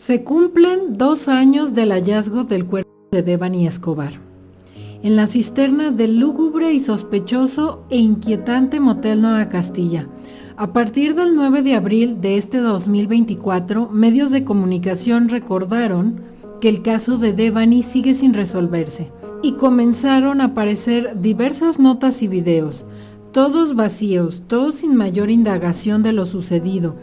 Se cumplen 2 años del hallazgo del cuerpo de Devani Escobar en la cisterna del lúgubre y sospechoso e inquietante Motel Nueva Castilla. A partir del 9 de abril de este 2024, medios de comunicación recordaron que el caso de Devani sigue sin resolverse y comenzaron a aparecer diversas notas y videos, todos vacíos, todos sin mayor indagación de lo sucedido.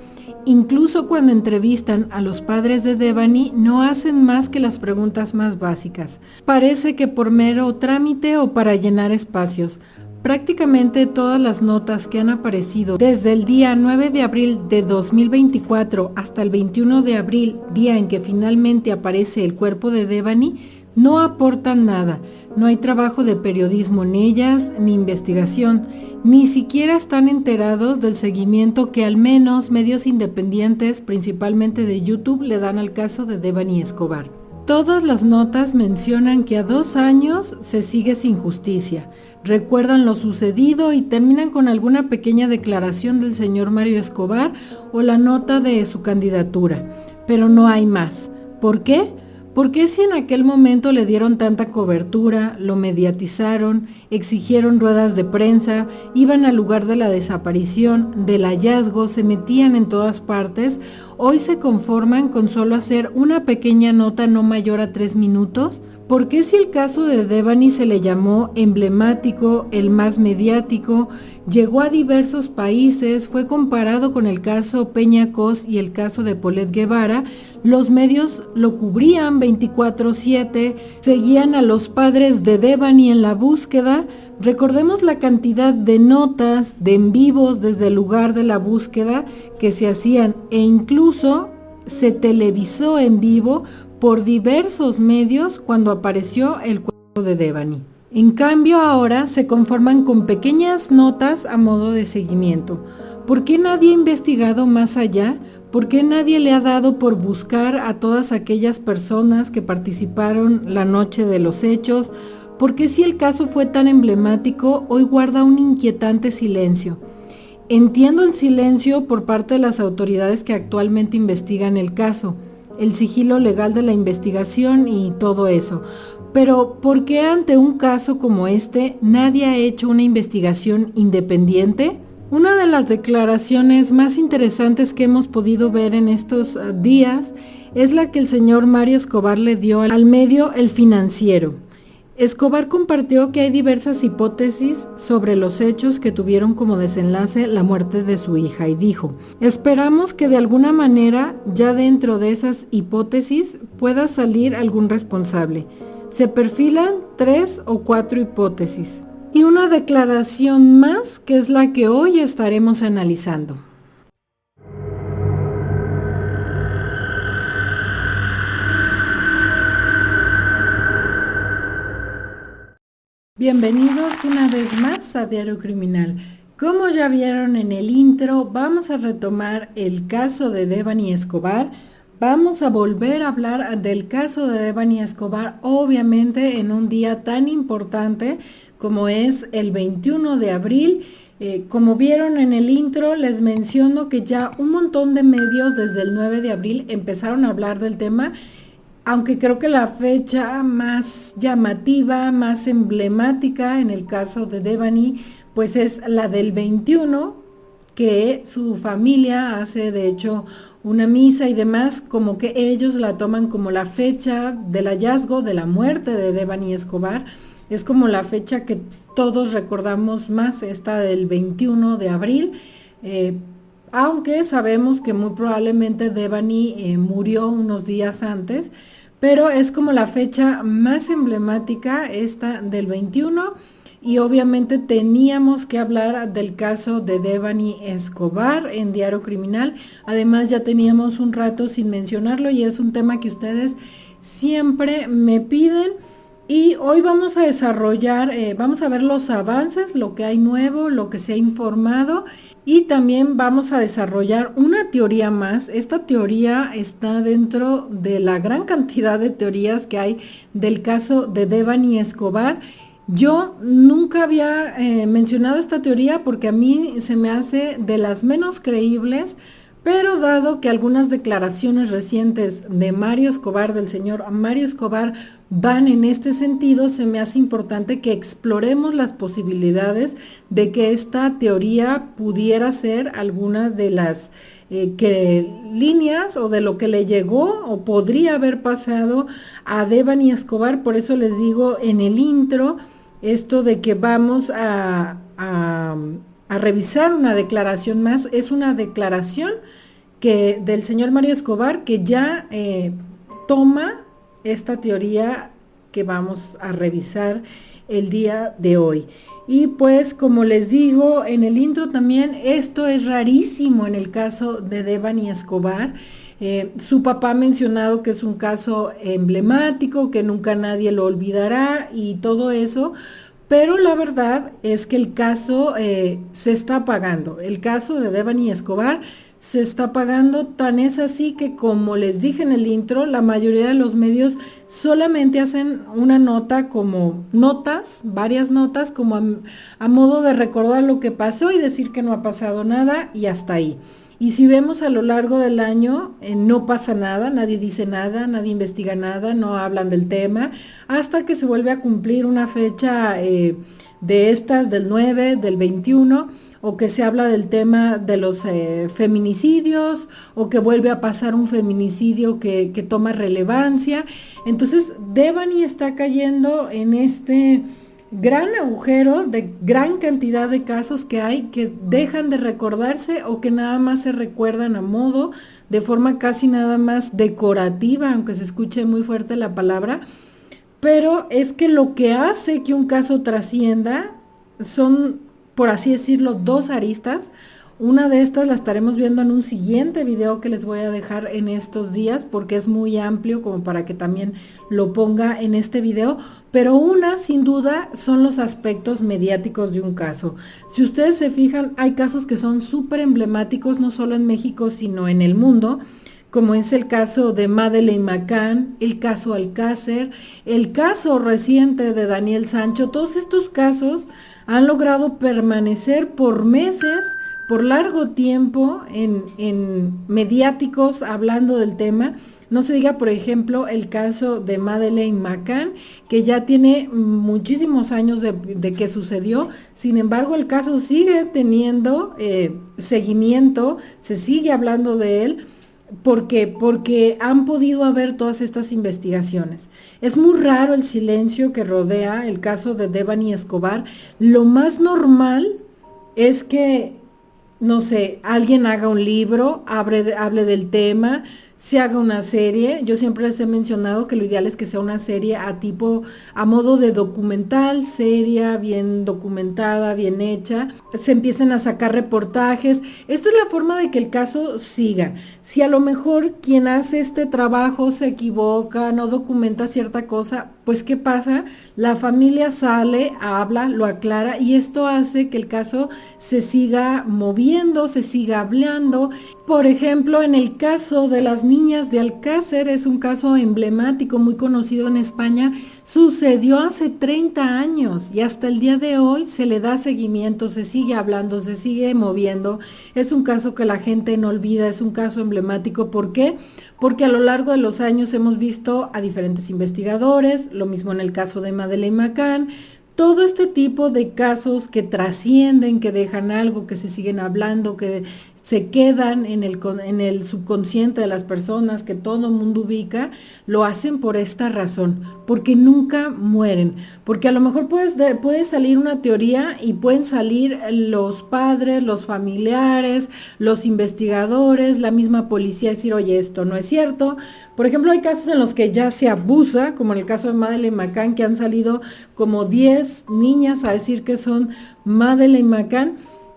Incluso cuando entrevistan a los padres de Devani, no hacen más que las preguntas más básicas. Parece que por mero trámite o para llenar espacios. Prácticamente todas las notas que han aparecido desde el día 9 de abril de 2024 hasta el 21 de abril, día en que finalmente aparece el cuerpo de Devani, no aportan nada. No hay trabajo de periodismo en ellas, ni investigación. Ni siquiera están enterados del seguimiento que al menos medios independientes, principalmente de YouTube, le dan al caso de Devani Escobar. Todas las notas mencionan que a 2 años se sigue sin justicia. Recuerdan lo sucedido y terminan con alguna pequeña declaración del señor Mario Escobar o la nota de su candidatura. Pero no hay más. ¿Por qué? ¿Por qué si en aquel momento le dieron tanta cobertura, lo mediatizaron, exigieron ruedas de prensa, iban al lugar de la desaparición, del hallazgo, se metían en todas partes, hoy se conforman con solo hacer una pequeña nota no mayor a 3 minutos? ¿Por qué si el caso de Devani se le llamó emblemático, el más mediático, llegó a diversos países, fue comparado con el caso Peña Cos y el caso de Paulette Guevara, los medios lo cubrían 24/7, seguían a los padres de Devani en la búsqueda? Recordemos la cantidad de notas, de en vivos desde el lugar de la búsqueda que se hacían e incluso se televisó en vivo por diversos medios cuando apareció el cuerpo de Devani. En cambio ahora se conforman con pequeñas notas a modo de seguimiento. ¿Por qué nadie ha investigado más allá? ¿Por qué nadie le ha dado por buscar a todas aquellas personas que participaron la noche de los hechos? ¿Por qué si el caso fue tan emblemático, hoy guarda un inquietante silencio? Entiendo el silencio por parte de las autoridades que actualmente investigan el caso, el sigilo legal de la investigación y todo eso. Pero ¿por qué ante un caso como este nadie ha hecho una investigación independiente? Una de las declaraciones más interesantes que hemos podido ver en estos días es la que el señor Mario Escobar le dio al medio El Financiero. Escobar compartió que hay diversas hipótesis sobre los hechos que tuvieron como desenlace la muerte de su hija y dijo: esperamos que de alguna manera ya dentro de esas hipótesis pueda salir algún responsable. Se perfilan 3 o 4 hipótesis. Y una declaración más que es la que hoy estaremos analizando. Bienvenidos una vez más a Diario Criminal. Como ya vieron en el intro, vamos a retomar el caso de Devani Escobar. Vamos a volver a hablar del caso de Devani Escobar, obviamente en un día tan importante como es el 21 de abril. Como vieron en el intro, les menciono que ya un montón de medios desde el 9 de abril empezaron a hablar del tema, aunque creo que la fecha más llamativa, más emblemática en el caso de Devani, pues es la del 21, que su familia hace de hecho una misa y demás, como que ellos la toman como la fecha del hallazgo, de la muerte de Devani Escobar. Es como la fecha que todos recordamos más, esta del 21 de abril, aunque sabemos que muy probablemente Devani murió unos días antes, pero es como la fecha más emblemática, esta del 21, y obviamente teníamos que hablar del caso de Devani Escobar en Diario Criminal. Además ya teníamos un rato sin mencionarlo y es un tema que ustedes siempre me piden. Y hoy vamos a desarrollar, vamos a ver los avances, lo que hay nuevo, lo que se ha informado, y también vamos a desarrollar una teoría más. Esta teoría está dentro de la gran cantidad de teorías que hay del caso de Devani Escobar. Yo nunca había mencionado esta teoría porque a mí se me hace de las menos creíbles, Pero dado que algunas declaraciones recientes de Mario Escobar, del señor Mario Escobar, van en este sentido, se me hace importante que exploremos las posibilidades de que esta teoría pudiera ser alguna de las líneas o de lo que le llegó o podría haber pasado a Devani Escobar. Por eso les digo en el intro esto de que vamos a revisar una declaración más. Es una declaración del señor Mario Escobar que ya toma esta teoría que vamos a revisar el día de hoy. Y pues como les digo en el intro también, esto es rarísimo en el caso de Devani Escobar. Su papá ha mencionado que es un caso emblemático, que nunca nadie lo olvidará y todo eso, pero la verdad es que el caso se está apagando. El caso de Devani Escobar se está pagando, tan es así que, como les dije en el intro, la mayoría de los medios solamente hacen una nota, como notas, varias notas, como a modo de recordar lo que pasó y decir que no ha pasado nada y hasta ahí. Y si vemos a lo largo del año, no pasa nada, nadie dice nada, nadie investiga nada, no hablan del tema, hasta que se vuelve a cumplir una fecha de estas, del 9, del 21, o que se habla del tema de los feminicidios, o que vuelve a pasar un feminicidio que toma relevancia. Entonces, Devani está cayendo en este gran agujero de gran cantidad de casos que hay que dejan de recordarse o que nada más se recuerdan a modo, de forma casi nada más decorativa, aunque se escuche muy fuerte la palabra, pero es que lo que hace que un caso trascienda son, por así decirlo, dos aristas. Una de estas la estaremos viendo en un siguiente video que les voy a dejar en estos días, porque es muy amplio como para que también lo ponga en este video, pero una sin duda son los aspectos mediáticos de un caso. Si ustedes se fijan, hay casos que son súper emblemáticos, no solo en México, sino en el mundo, como es el caso de Madeleine McCann, el caso Alcácer, el caso reciente de Daniel Sancho. Todos estos casos han logrado permanecer por meses, por largo tiempo en mediáticos hablando del tema. No se diga, por ejemplo, el caso de Madeleine McCann, que ya tiene muchísimos años de que sucedió. Sin embargo, el caso sigue teniendo seguimiento, se sigue hablando de él. ¿Por qué? Porque han podido haber todas estas investigaciones. Es muy raro el silencio que rodea el caso de Devani Escobar. Lo más normal es que, no sé, alguien haga un libro, hable del tema, se haga una serie. Yo siempre les he mencionado que lo ideal es que sea una serie a modo de documental, seria, bien documentada, bien hecha. Se empiecen a sacar reportajes. Esta es la forma de que el caso siga. Si a lo mejor quien hace este trabajo se equivoca, no documenta cierta cosa, pues ¿qué pasa? La familia sale, habla, lo aclara, y esto hace que el caso se siga moviendo, se siga hablando. Por ejemplo, en el caso de las niñas de Alcácer, es un caso emblemático, muy conocido en España. Sucedió hace 30 años y hasta el día de hoy se le da seguimiento, se sigue hablando, se sigue moviendo. Es un caso que la gente no olvida, es un caso emblemático. ¿Por qué? Porque a lo largo de los años hemos visto a diferentes investigadores, lo mismo en el caso de Madeleine McCann, todo este tipo de casos que trascienden, que dejan algo, que se siguen hablando, que se quedan en el subconsciente de las personas, que todo el mundo ubica, lo hacen por esta razón, porque nunca mueren. Porque a lo mejor puede salir una teoría y pueden salir los padres, los familiares, los investigadores, la misma policía, decir, oye, esto no es cierto. Por ejemplo, hay casos en los que ya se abusa, como en el caso de Madeleine McCann, que han salido como 10 niñas a decir que son Madeleine McCann.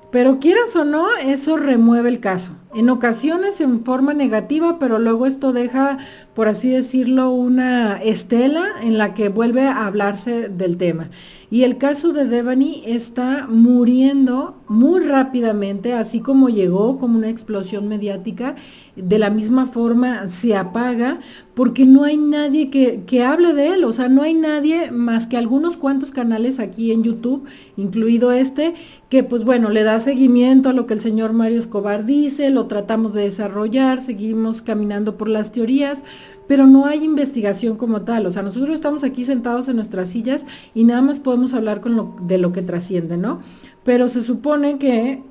Pero quieras o no, eso remueve el caso. En ocasiones en forma negativa, pero luego esto deja por así decirlo, una estela en la que vuelve a hablarse del tema. Y el caso de Devani está muriendo muy rápidamente, así como llegó como una explosión mediática, de la misma forma se apaga, porque no hay nadie que hable de él, o sea, no hay nadie más que algunos cuantos canales aquí en YouTube, incluido este, que pues bueno, le da seguimiento a lo que el señor Mario Escobar dice, lo tratamos de desarrollar, seguimos caminando por las teorías, pero no hay investigación como tal. O sea, nosotros estamos aquí sentados en nuestras sillas y nada más podemos hablar de lo que trasciende, ¿no? Pero se supone que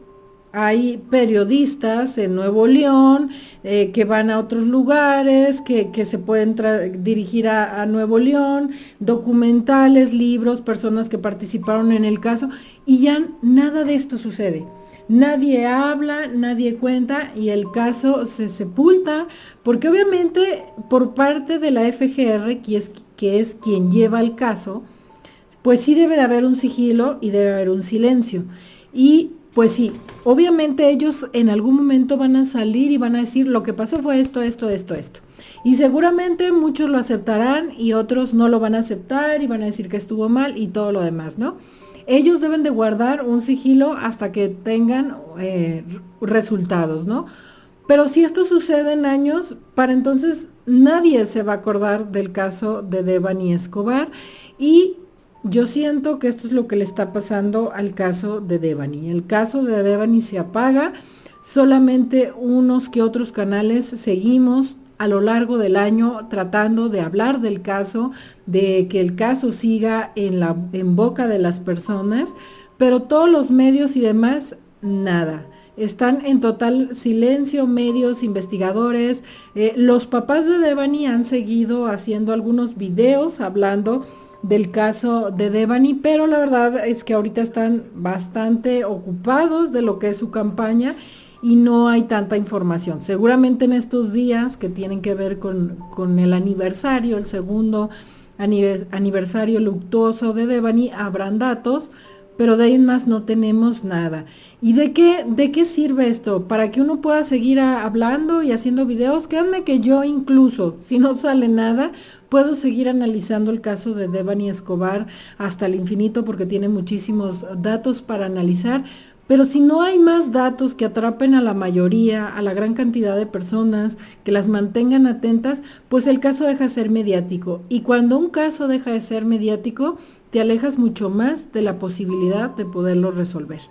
hay periodistas en Nuevo León que van a otros lugares, que se pueden dirigir a Nuevo León, documentales, libros, personas que participaron en el caso, y ya nada de esto sucede. Nadie habla, nadie cuenta y el caso se sepulta, porque obviamente por parte de la FGR, que es quien lleva el caso, pues sí debe de haber un sigilo y debe haber un silencio. Y pues sí, obviamente ellos en algún momento van a salir y van a decir lo que pasó fue esto, esto, esto, esto. Y seguramente muchos lo aceptarán y otros no lo van a aceptar y van a decir que estuvo mal y todo lo demás, ¿no? Ellos deben de guardar un sigilo hasta que tengan resultados, ¿no? Pero si esto sucede en años, para entonces nadie se va a acordar del caso de Devani Escobar y yo siento que esto es lo que le está pasando al caso de Devani. El caso de Devani se apaga, solamente unos que otros canales seguimos a lo largo del año tratando de hablar del caso, de que el caso siga en boca de las personas, pero todos los medios y demás, nada. Están en total silencio, medios, investigadores. Los papás de Devani han seguido haciendo algunos videos hablando del caso de Devani, pero la verdad es que ahorita están bastante ocupados de lo que es su campaña y no hay tanta información. Seguramente en estos días que tienen que ver con el aniversario, el segundo aniversario luctuoso de Devani, habrán datos, pero de ahí en más no tenemos nada. ¿Y de qué sirve esto? Para que uno pueda seguir hablando y haciendo videos. Créanme que yo incluso, si no sale nada, puedo seguir analizando el caso de Devani Escobar hasta el infinito porque tiene muchísimos datos para analizar. Pero si no hay más datos que atrapen a la mayoría, a la gran cantidad de personas, que las mantengan atentas, pues el caso deja de ser mediático. Y cuando un caso deja de ser mediático, te alejas mucho más de la posibilidad de poderlo resolver.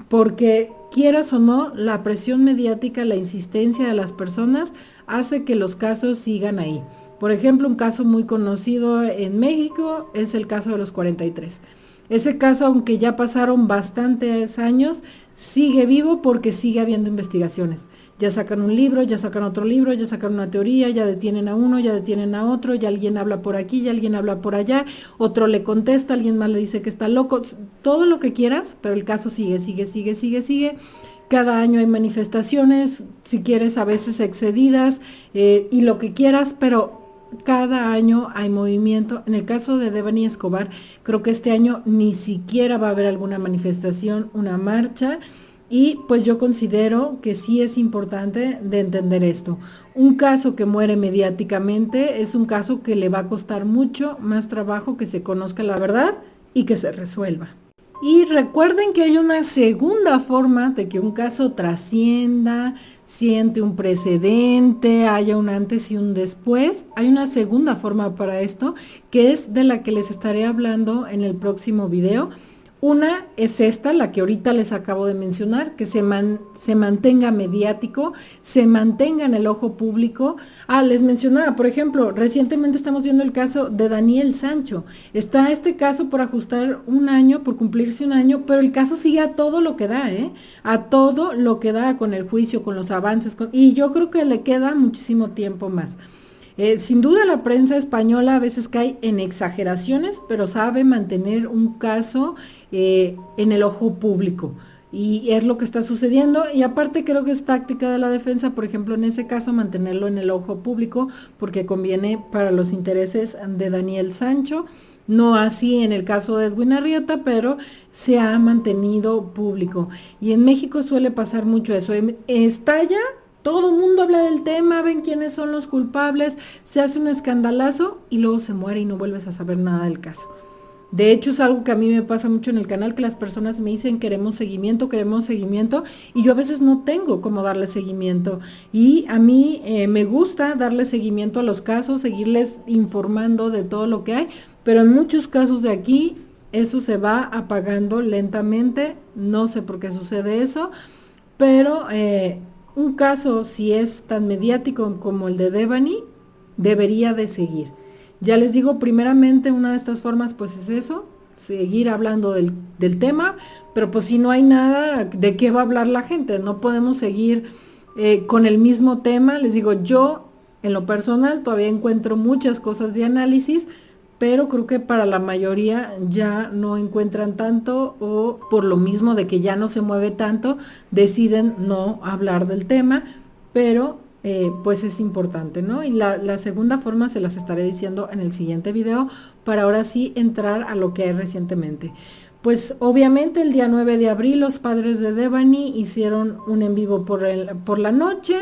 Porque quieras o no, la presión mediática, la insistencia de las personas hace que los casos sigan ahí. Por ejemplo, un caso muy conocido en México es el caso de los 43. Ese caso, aunque ya pasaron bastantes años, sigue vivo porque sigue habiendo investigaciones. Ya sacan un libro, ya sacan otro libro, ya sacan una teoría, ya detienen a uno, ya detienen a otro, ya alguien habla por aquí, ya alguien habla por allá, otro le contesta, alguien más le dice que está loco, todo lo que quieras, pero el caso sigue. Cada año hay manifestaciones, si quieres a veces excedidas y lo que quieras, pero cada año hay movimiento. En el caso de Devani Escobar, creo que este año ni siquiera va a haber alguna manifestación, una marcha, y pues yo considero que sí es importante de entender esto. Un caso que muere mediáticamente es un caso que le va a costar mucho más trabajo que se conozca la verdad y que se resuelva. Y recuerden que hay una segunda forma de que un caso trascienda, siente un precedente, haya un antes y un después. Hay una segunda forma para esto, que es de la que les estaré hablando en el próximo video. Una es esta, la que ahorita les acabo de mencionar, que se mantenga mediático, se mantenga en el ojo público. Les mencionaba, por ejemplo, recientemente estamos viendo el caso de Daniel Sancho. Está este caso por ajustar un año, por cumplirse un año, pero el caso sigue a todo lo que da, a todo lo que da con el juicio, con los avances, y yo creo que le queda muchísimo tiempo más. Sin duda la prensa española a veces cae en exageraciones, pero sabe mantener un caso en el ojo público. Y es lo que está sucediendo. Y aparte creo que es táctica de la defensa, por ejemplo, en ese caso, mantenerlo en el ojo público, porque conviene para los intereses de Daniel Sancho. No así en el caso de Edwin Arrieta, pero se ha mantenido público. Y en México suele pasar mucho eso. Estalla todo el mundo habla del tema, ven quiénes son los culpables, se hace un escandalazo y luego se muere y no vuelves a saber nada del caso. De hecho, es algo que a mí me pasa mucho en el canal, que las personas me dicen queremos seguimiento, y yo a veces no tengo cómo darle seguimiento. Y a mí me gusta darle seguimiento a los casos, seguirles informando de todo lo que hay, pero en muchos casos de aquí eso se va apagando lentamente, no sé por qué sucede eso, pero un caso, si es tan mediático como el de Devani, debería de seguir. Ya les digo, primeramente una de estas formas pues es eso, seguir hablando del tema, pero pues si no hay nada, ¿de qué va a hablar la gente? No podemos seguir con el mismo tema. Les digo, yo en lo personal todavía encuentro muchas cosas de análisis, pero creo que para la mayoría ya no encuentran tanto, o por lo mismo de que ya no se mueve tanto, deciden no hablar del tema, pero pues es importante, ¿no? Y la segunda forma se las estaré diciendo en el siguiente video, para ahora sí entrar a lo que hay recientemente. Pues obviamente el día 9 de abril los padres de Devani hicieron un en vivo por la noche,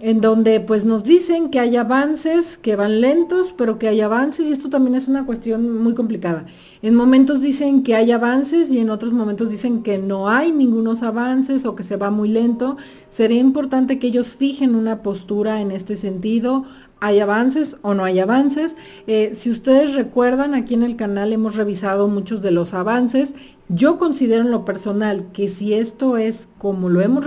en donde pues nos dicen que hay avances, que van lentos, pero que hay avances, y esto también es una cuestión muy complicada. En momentos dicen que hay avances y en otros momentos dicen que no hay ningunos avances o que se va muy lento. Sería importante que ellos fijen una postura en este sentido. ¿Hay avances o no hay avances? Si ustedes recuerdan, aquí en el canal hemos revisado muchos de los avances. Yo considero en lo personal que si esto es como lo hemos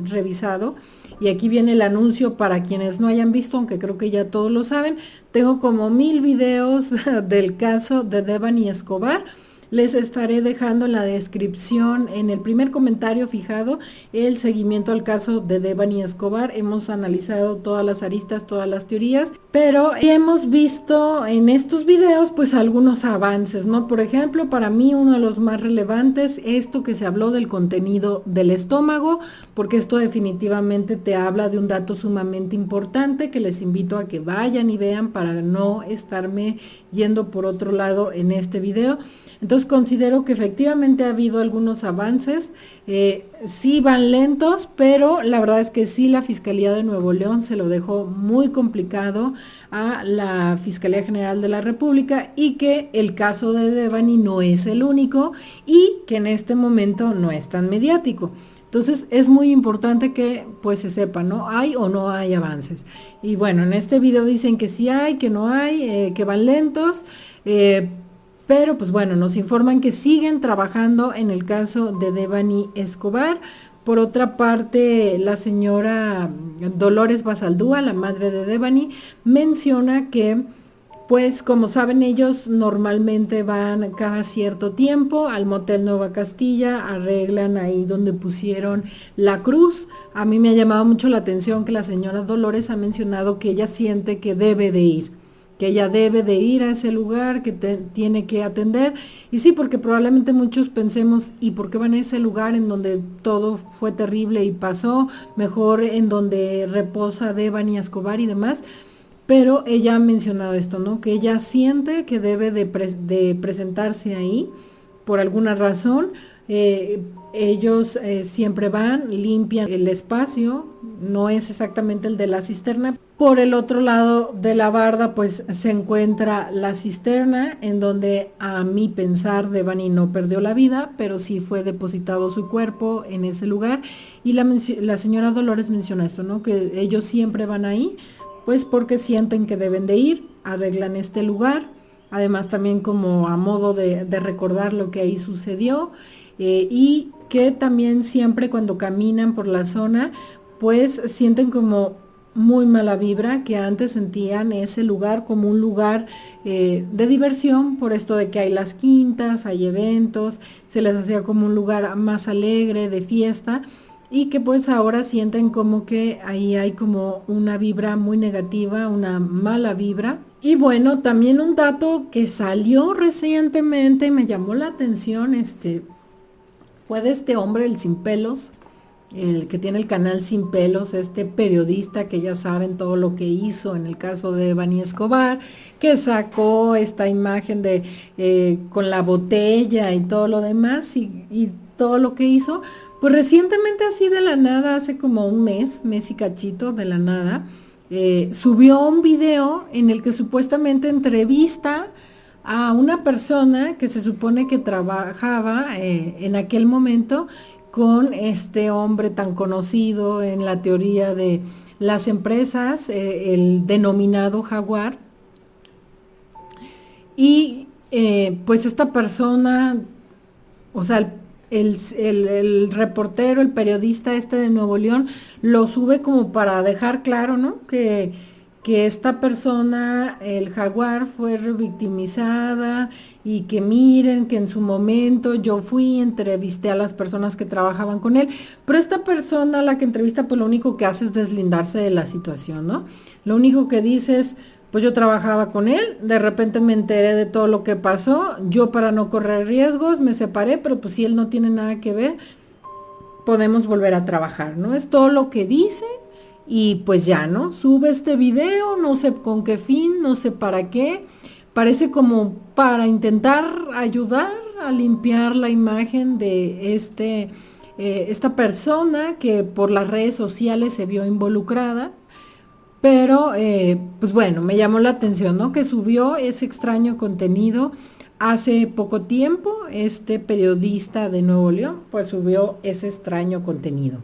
revisado, y aquí viene el anuncio para quienes no hayan visto, aunque creo que ya todos lo saben, tengo como 1000 videos del caso de Devani Escobar. Les estaré dejando en la descripción, en el primer comentario fijado, el seguimiento al caso de Devani Escobar. Hemos analizado todas las aristas, todas las teorías, pero hemos visto en estos videos pues algunos avances, ¿no? Por ejemplo, para mí uno de los más relevantes, esto que se habló del contenido del estómago, porque esto definitivamente te habla de un dato sumamente importante que les invito a que vayan y vean para no estarme yendo por otro lado en este video. Entonces considero que efectivamente ha habido algunos avances, sí van lentos, pero la verdad es que sí, la Fiscalía de Nuevo León se lo dejó muy complicado a la Fiscalía General de la República, y que el caso de Devani no es el único y que en este momento no es tan mediático. Entonces es muy importante que pues se sepa, ¿no? ¿Hay o no hay avances? Y bueno, en este video dicen que sí hay, que no hay, que van lentos, pero pues bueno, nos informan que siguen trabajando en el caso de Devani Escobar. Por otra parte, la señora Dolores Basaldúa, la madre de Devani, menciona que pues como saben, ellos normalmente van cada cierto tiempo al Motel Nueva Castilla, arreglan ahí donde pusieron la cruz. A mí me ha llamado mucho la atención que la señora Dolores ha mencionado que ella siente que debe de ir, que ella debe de ir a ese lugar, que tiene que atender. Y sí, porque probablemente muchos pensemos, ¿y por qué van a ese lugar en donde todo fue terrible y pasó? Mejor en donde reposa Devani Escobar y demás. Pero ella ha mencionado esto, ¿no? Que ella siente que debe de presentarse ahí por alguna razón. Ellos siempre van, limpian el espacio, no es exactamente el de la cisterna. Por el otro lado de la barda pues se encuentra la cisterna, en donde a mi pensar Devani no perdió la vida, pero sí fue depositado su cuerpo en ese lugar. Y la señora Dolores menciona esto, ¿no? Que ellos siempre van ahí pues porque sienten que deben de ir, arreglan este lugar, además también como a modo de recordar lo que ahí sucedió, y que también siempre cuando caminan por la zona, pues sienten como muy mala vibra, que antes sentían ese lugar como un lugar de diversión, por esto de que hay las quintas, hay eventos, se les hacía como un lugar más alegre, de fiesta, y que pues ahora sienten como que ahí hay como una vibra muy negativa, una mala vibra. Y bueno, también un dato que salió recientemente y me llamó la atención, fue de este hombre, el Sin Pelos, el que tiene el canal Sin Pelos, este periodista que ya saben todo lo que hizo en el caso de Devani Escobar, que sacó esta imagen de con la botella y todo lo demás, y todo lo que hizo. Pues recientemente, así de la nada, hace como un mes y cachito de la nada, subió un video en el que supuestamente entrevista a una persona que se supone que trabajaba en aquel momento con este hombre tan conocido en la teoría de las empresas, el denominado Jaguar. Y pues esta persona, o sea, el reportero, el periodista este de Nuevo León, lo sube como para dejar claro, ¿no? Que esta persona, el Jaguar, fue revictimizada y que miren que en su momento yo fui, entrevisté a las personas que trabajaban con él, pero esta persona, la que entrevista, pues lo único que hace es deslindarse de la situación, ¿no? Lo único que dice es, pues yo trabajaba con él, de repente me enteré de todo lo que pasó, yo para no correr riesgos me separé, pero pues si él no tiene nada que ver, podemos volver a trabajar, ¿no? Es todo lo que dice y pues ya, ¿no? Sube este video, no sé con qué fin, no sé para qué, parece como para intentar ayudar a limpiar la imagen de esta persona que por las redes sociales se vio involucrada. Pero, pues bueno, me llamó la atención, ¿no? Que subió ese extraño contenido hace poco tiempo. Este periodista de Nuevo León, pues subió ese extraño contenido.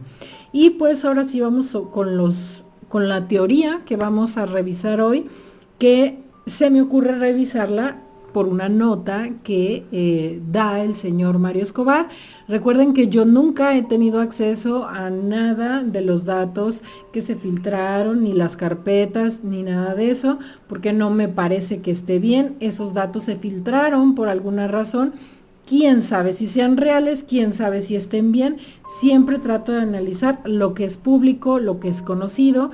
Y pues ahora sí vamos con la teoría que vamos a revisar hoy, que se me ocurre revisarla por una nota que da el señor Mario Escobar. Recuerden que yo nunca he tenido acceso a nada de los datos que se filtraron, ni las carpetas, ni nada de eso, porque no me parece que esté bien. Esos datos se filtraron por alguna razón. Quién sabe si sean reales, quién sabe si estén bien. Siempre trato de analizar lo que es público, lo que es conocido.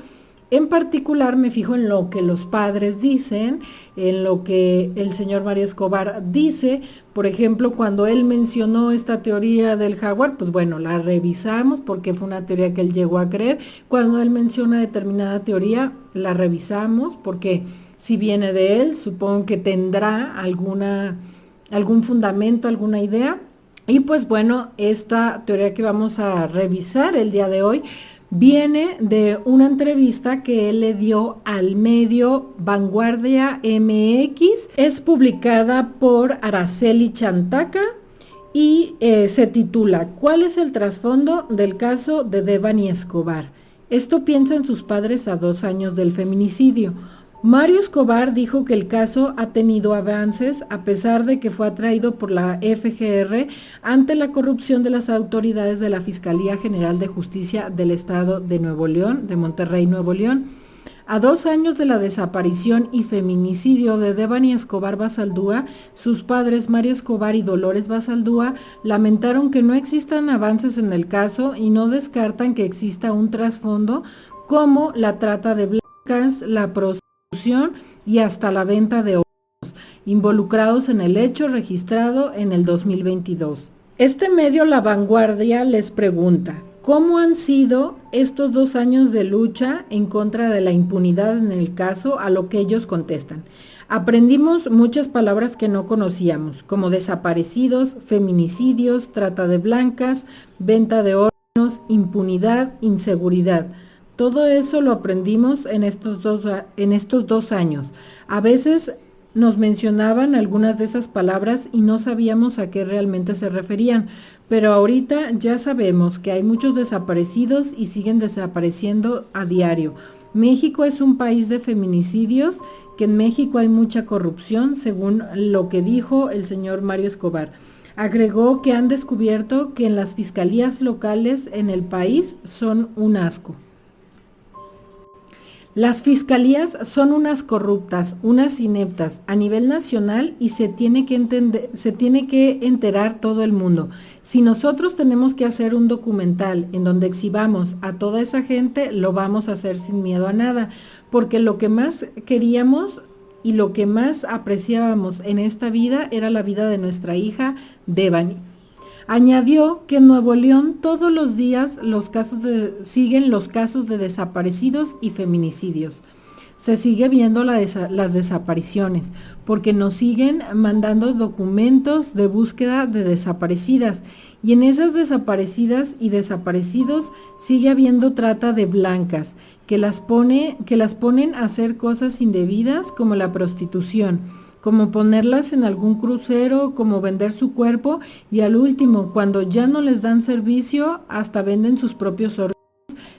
En particular me fijo en lo que los padres dicen, en lo que el señor Mario Escobar dice. Por ejemplo, cuando él mencionó esta teoría del Jaguar, pues bueno, la revisamos porque fue una teoría que él llegó a creer. Cuando él menciona determinada teoría, la revisamos porque si viene de él, supongo que tendrá algún fundamento, alguna idea. Y pues bueno, esta teoría que vamos a revisar el día de hoy viene de una entrevista que él le dio al medio Vanguardia MX. Es publicada por Araceli Chantaca y se titula ¿Cuál es el trasfondo del caso de Devani Escobar? Esto piensan sus padres a 2 años del feminicidio. Mario Escobar dijo que el caso ha tenido avances a pesar de que fue atraído por la FGR ante la corrupción de las autoridades de la Fiscalía General de Justicia del Estado de Nuevo León, de Monterrey, Nuevo León. A 2 años de la desaparición y feminicidio de Devani Escobar Basaldúa, sus padres Mario Escobar y Dolores Basaldúa lamentaron que no existan avances en el caso y no descartan que exista un trasfondo como la trata de blancas, la prostitución y hasta la venta de órganos, involucrados en el hecho registrado en el 2022. Este medio La Vanguardia les pregunta, ¿cómo han sido estos 2 años de lucha en contra de la impunidad en el caso? A lo que ellos contestan. Aprendimos muchas palabras que no conocíamos, como desaparecidos, feminicidios, trata de blancas, venta de órganos, impunidad, inseguridad. Todo eso lo aprendimos en estos dos años. A veces nos mencionaban algunas de esas palabras y no sabíamos a qué realmente se referían, pero ahorita ya sabemos que hay muchos desaparecidos y siguen desapareciendo a diario. México es un país de feminicidios, que en México hay mucha corrupción, según lo que dijo el señor Mario Escobar. Agregó que han descubierto que en las fiscalías locales en el país son un asco. Las fiscalías son unas corruptas, unas ineptas a nivel nacional y se tiene que enterar todo el mundo. Si nosotros tenemos que hacer un documental en donde exhibamos a toda esa gente, lo vamos a hacer sin miedo a nada, porque lo que más queríamos y lo que más apreciábamos en esta vida era la vida de nuestra hija Devani. Añadió que en Nuevo León todos los días siguen los casos de desaparecidos y feminicidios. se sigue viendo las desapariciones, porque nos siguen mandando documentos de búsqueda de desaparecidas. Y en esas desaparecidas y desaparecidos sigue habiendo trata de blancas, que las ponen a hacer cosas indebidas como la prostitución, como ponerlas en algún crucero, como vender su cuerpo y al último, cuando ya no les dan servicio, hasta venden sus propios órganos,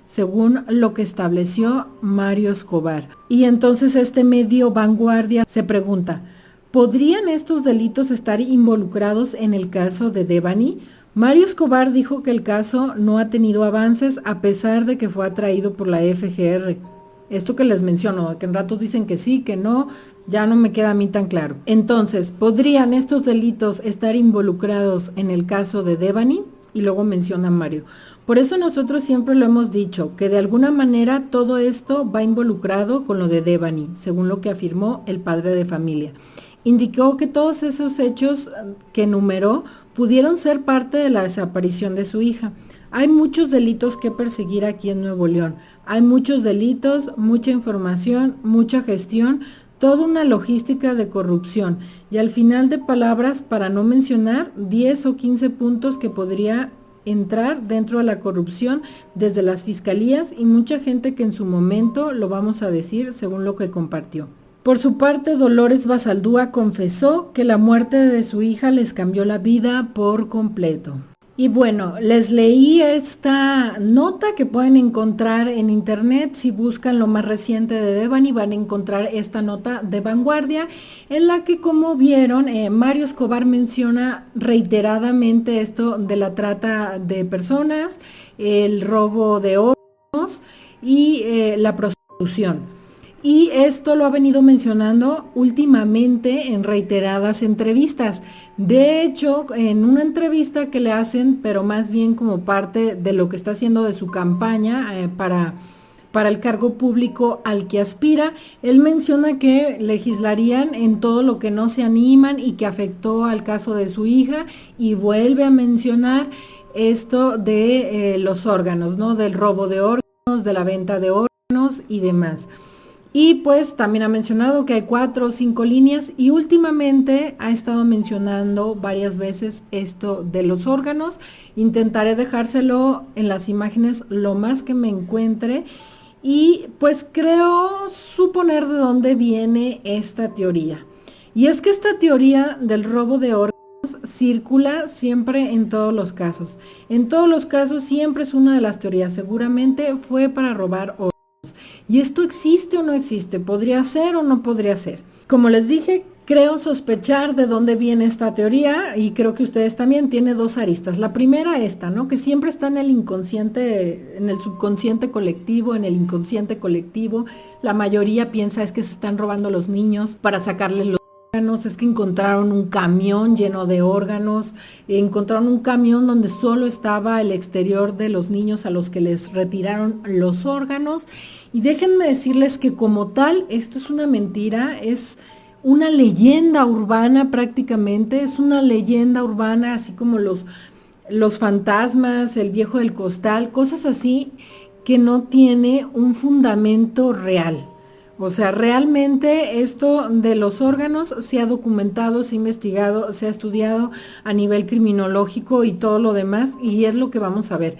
según lo que estableció Mario Escobar. Y entonces este medio Vanguardia se pregunta, ¿podrían estos delitos estar involucrados en el caso de Devani? Mario Escobar dijo que el caso no ha tenido avances a pesar de que fue atraído por la FGR. Esto que les menciono, que en ratos dicen que sí, que no, ya no me queda a mí tan claro. Entonces, ¿podrían estos delitos estar involucrados en el caso de Devani? Y luego menciona Mario. Por eso nosotros siempre lo hemos dicho, que de alguna manera todo esto va involucrado con lo de Devani, según lo que afirmó el padre de familia. Indicó que todos esos hechos que enumeró pudieron ser parte de la desaparición de su hija. Hay muchos delitos que perseguir aquí en Nuevo León. Hay muchos delitos, mucha información, mucha gestión, toda una logística de corrupción. Y al final de palabras, para no mencionar 10 o 15 puntos que podría entrar dentro de la corrupción desde las fiscalías y mucha gente que en su momento lo vamos a decir según lo que compartió. Por su parte, Dolores Basaldúa confesó que la muerte de su hija les cambió la vida por completo. Y bueno, les leí esta nota que pueden encontrar en internet. Si buscan lo más reciente de Devani, van a encontrar esta nota de Vanguardia, en la que, como vieron, Mario Escobar menciona reiteradamente esto de la trata de personas, el robo de órganos y la prostitución. Y esto lo ha venido mencionando últimamente en reiteradas entrevistas. De hecho, en una entrevista que le hacen, pero más bien como parte de lo que está haciendo de su campaña para el cargo público al que aspira, él menciona que legislarían en todo lo que no se animan y que afectó al caso de su hija, y vuelve a mencionar esto de los órganos, ¿no? Del robo de órganos, de la venta de órganos y demás. Y pues también ha mencionado que hay 4 o 5 líneas y últimamente ha estado mencionando varias veces esto de los órganos. Intentaré dejárselo en las imágenes lo más que me encuentre y pues creo suponer de dónde viene esta teoría. Y es que esta teoría del robo de órganos circula siempre en todos los casos. En todos los casos siempre es una de las teorías. Seguramente fue para robar órganos. ¿Y esto existe o no existe? ¿Podría ser o no podría ser? Como les dije, creo sospechar de dónde viene esta teoría y creo que ustedes también. Tiene 2 aristas. La primera esta, ¿no? Que siempre está en el inconsciente, en el subconsciente colectivo, en el inconsciente colectivo. La mayoría piensa es que se están robando los niños para sacarles los órganos, es que encontraron un camión lleno de órganos, encontraron un camión donde solo estaba el exterior de los niños a los que les retiraron los órganos. Y déjenme decirles que como tal, esto es una mentira, es una leyenda urbana prácticamente, es una leyenda urbana, así como los fantasmas, el viejo del costal, cosas así que no tiene un fundamento real. O sea, realmente esto de los órganos se ha documentado, se ha investigado, se ha estudiado a nivel criminológico y todo lo demás, y es lo que vamos a ver.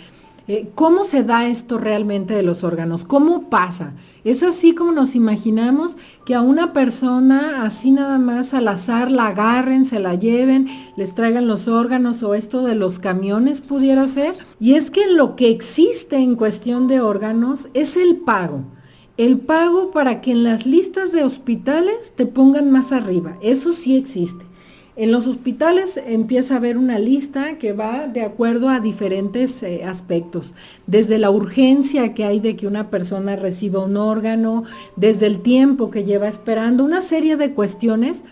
¿Cómo se da esto realmente de los órganos? ¿Cómo pasa? ¿Es así como nos imaginamos que a una persona así nada más al azar la agarren, se la lleven, les traigan los órganos, o esto de los camiones pudiera ser? Y es que lo que existe en cuestión de órganos es el pago. El pago para que en las listas de hospitales te pongan más arriba. Eso sí existe. En los hospitales empieza a haber una lista que va de acuerdo a diferentes aspectos, desde la urgencia que hay de que una persona reciba un órgano, desde el tiempo que lleva esperando, una serie de cuestiones.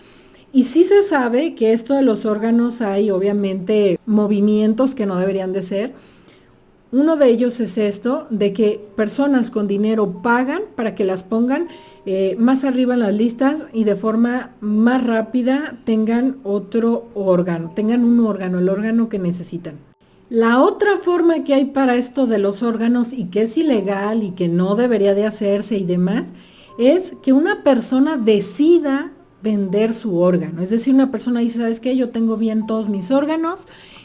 Y sí se sabe que esto de los órganos hay obviamente movimientos que no deberían de ser. Uno de ellos es esto, de que personas con dinero pagan para que las pongan más arriba en las listas y de forma más rápida tengan otro órgano, tengan un órgano, el órgano que necesitan. La otra forma que hay para esto de los órganos y que es ilegal y que no debería de hacerse y demás, es que una persona decida vender su órgano. Es decir, una persona dice, ¿sabes qué? Yo tengo bien todos mis órganos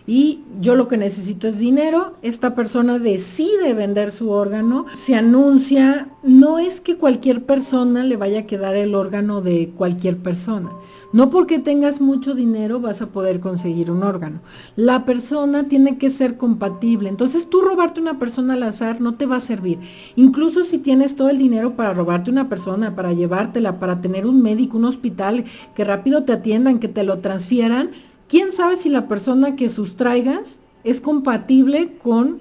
y yo lo que necesito es dinero. Esta persona decide vender su órgano, se anuncia. No es que cualquier persona le vaya a quedar el órgano de cualquier persona. No porque tengas mucho dinero vas a poder conseguir un órgano. La persona tiene que ser compatible. Entonces tú robarte una persona al azar no te va a servir. Incluso si tienes todo el dinero para robarte una persona, para llevártela, para tener un médico, un hospital, que rápido te atiendan, que te lo transfieran, ¿quién sabe si la persona que sustraigas es compatible con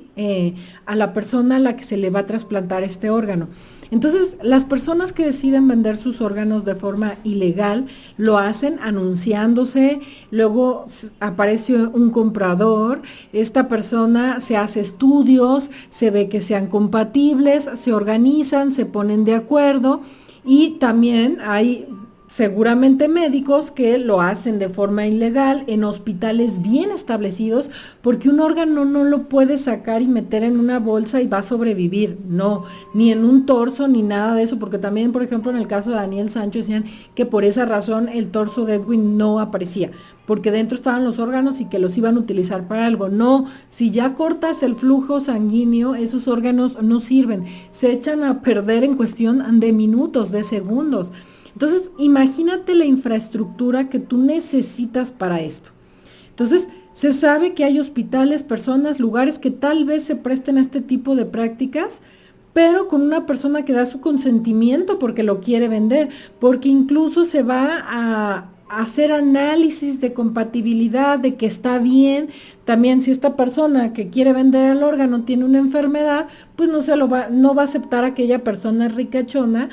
a la persona a la que se le va a trasplantar este órgano? Entonces, las personas que deciden vender sus órganos de forma ilegal lo hacen anunciándose, luego aparece un comprador, esta persona se hace estudios, se ve que sean compatibles, se organizan, se ponen de acuerdo y también hay seguramente médicos que lo hacen de forma ilegal en hospitales bien establecidos, porque un órgano no lo puedes sacar y meter en una bolsa y va a sobrevivir, no, ni en un torso ni nada de eso, porque también, por ejemplo, en el caso de Daniel Sancho decían que por esa razón el torso de Edwin no aparecía, porque dentro estaban los órganos y que los iban a utilizar para algo. No, si ya cortas el flujo sanguíneo, esos órganos no sirven, se echan a perder en cuestión de minutos, de segundos. Entonces, imagínate la infraestructura que tú necesitas para esto. Entonces, se sabe que hay hospitales, personas, lugares que tal vez se presten a este tipo de prácticas, pero con una persona que da su consentimiento porque lo quiere vender, porque incluso se va a hacer análisis de compatibilidad, de que está bien. También si esta persona que quiere vender el órgano tiene una enfermedad, pues no va a aceptar a aquella persona ricachona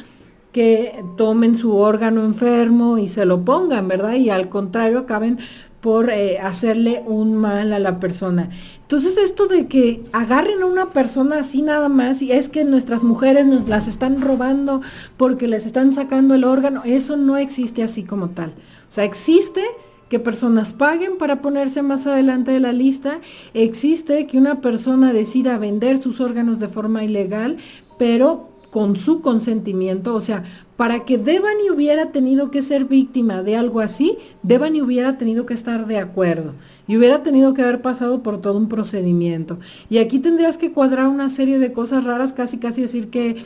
que tomen su órgano enfermo y se lo pongan, ¿verdad? Y al contrario acaben por hacerle un mal a la persona. Entonces esto de que agarren a una persona así nada más y es que nuestras mujeres nos las están robando porque les están sacando el órgano, eso no existe así como tal. O sea, existe que personas paguen para ponerse más adelante de la lista, existe que una persona decida vender sus órganos de forma ilegal, pero con su consentimiento. O sea, para que Devani hubiera tenido que ser víctima de algo así, Devani hubiera tenido que estar de acuerdo y hubiera tenido que haber pasado por todo un procedimiento. Y aquí tendrías que cuadrar una serie de cosas raras, casi decir que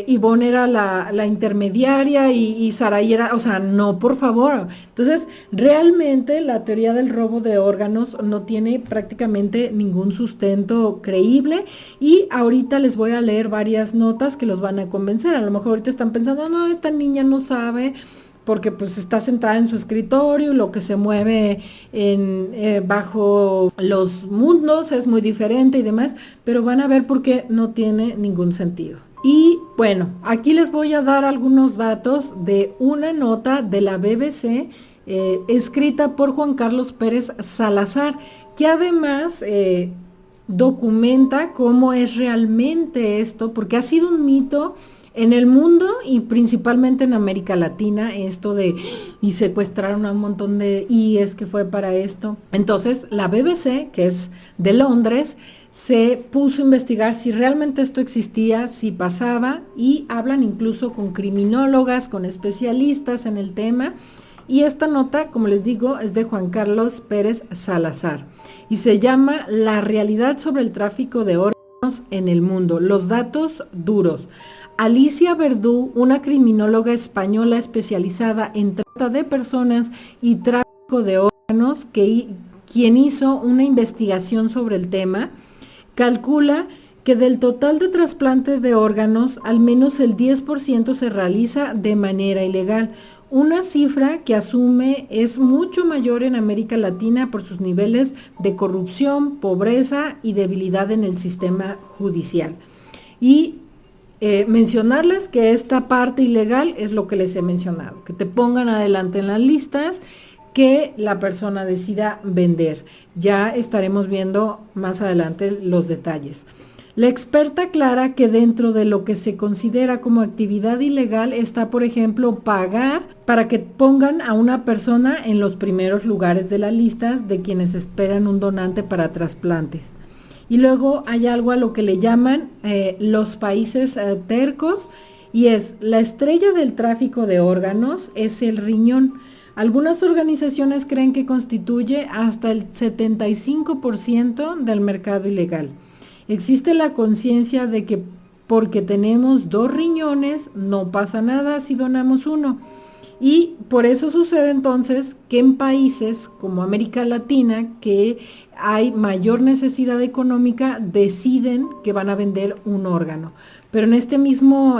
Ivonne era la intermediaria y Sarai era, o sea, no, por favor. Entonces, realmente la teoría del robo de órganos no tiene prácticamente ningún sustento creíble, y ahorita les voy a leer varias notas que los van a convencer. A lo mejor ahorita están pensando, no, esta niña no sabe, porque pues está sentada en su escritorio, lo que se mueve bajo los mundos es muy diferente y demás, pero van a ver por qué no tiene ningún sentido. Y bueno, aquí les voy a dar algunos datos de una nota de la BBC escrita por Juan Carlos Pérez Salazar, que además documenta cómo es realmente esto, porque ha sido un mito en el mundo y principalmente en América Latina, esto de y secuestraron a un montón y es que fue para esto. Entonces la BBC, que es de Londres, se puso a investigar si realmente esto existía, si pasaba, y hablan incluso con criminólogas, con especialistas en el tema. Y esta nota, como les digo, es de Juan Carlos Pérez Salazar y se llama La realidad sobre el tráfico de órganos en el mundo, los datos duros. Alicia Verdú, una criminóloga española especializada en trata de personas y tráfico de órganos, quien hizo una investigación sobre el tema, calcula que del total de trasplantes de órganos, al menos el 10% se realiza de manera ilegal, una cifra que asume es mucho mayor en América Latina por sus niveles de corrupción, pobreza y debilidad en el sistema judicial. Y mencionarles que esta parte ilegal es lo que les he mencionado, que te pongan adelante en las listas, que la persona decida vender. Ya estaremos viendo más adelante los detalles. La experta aclara que dentro de lo que se considera como actividad ilegal está, por ejemplo, pagar para que pongan a una persona en los primeros lugares de las listas de quienes esperan un donante para trasplantes. Y luego hay algo a lo que le llaman los países tercos, y es la estrella del tráfico de órganos es el riñón. Algunas organizaciones creen que constituye hasta el 75% del mercado ilegal. Existe la conciencia de que porque tenemos 2 riñones no pasa nada si donamos uno. Y por eso sucede entonces que en países como América Latina, que hay mayor necesidad económica, deciden que van a vender un órgano. Pero en este mismo